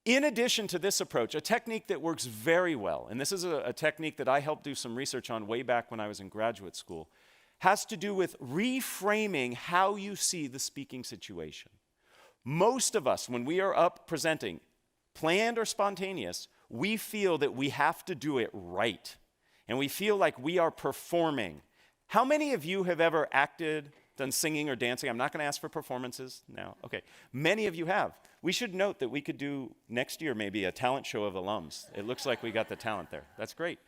In addition to this approach, a technique that works very well, and this is a technique that I helped do some research on way back when I was in graduate school, has to do with reframing how you see the speaking situation. Most of us, when we are up presenting, planned or spontaneous, we feel that we have to do it right. And we feel like we are performing. How many of you have ever acted, done singing or dancing? I'm not going to ask for performances now. Okay. Many of you have. We should note that we could do next year maybe a talent show of alums. It looks like we got the talent there. That's great.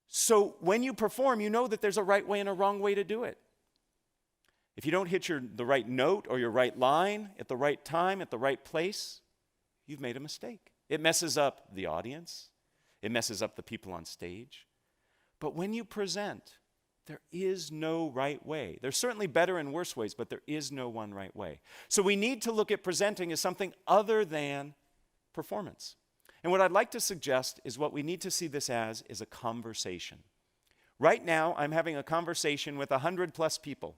So when you perform, you know that there's a right way and a wrong way to do it. If you don't hit the right note or your right line at the right time, at the right place, you've made a mistake. It messes up the audience. It messes up the people on stage. But when you present, there is no right way. There's certainly better and worse ways, but there is no one right way. So we need to look at presenting as something other than performance. And what I'd like to suggest is what we need to see this as is a conversation. Right now, I'm having a conversation with 100+ people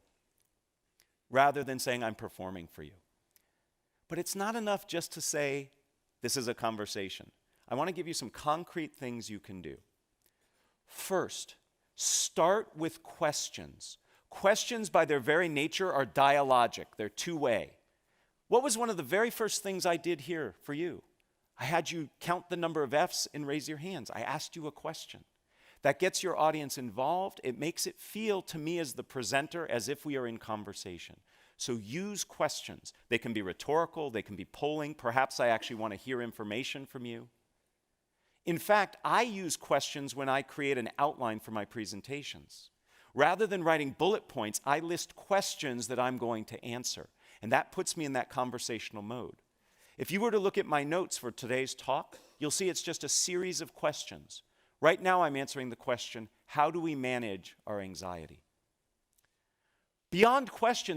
rather than saying I'm performing for you. But it's not enough just to say this is a conversation. I want to give you some concrete things you can do. First, start with questions. Questions by their very nature are dialogic. They're two-way. What was one of the very first things I did here for you? I had you count the number of F's and raise your hands. I asked you a question. That gets your audience involved. It makes it feel to me as the presenter as if we are in conversation. So use questions. They can be rhetorical. They can be polling. Perhaps I actually want to hear information from you. In fact, I use questions when I create an outline for my presentations. Rather than writing bullet points, I list questions that I'm going to answer. And that puts me in that conversational mode. If you were to look at my notes for today's talk, you'll see it's just a series of questions. Right now, I'm answering the question, how do we manage our anxiety? Beyond questions,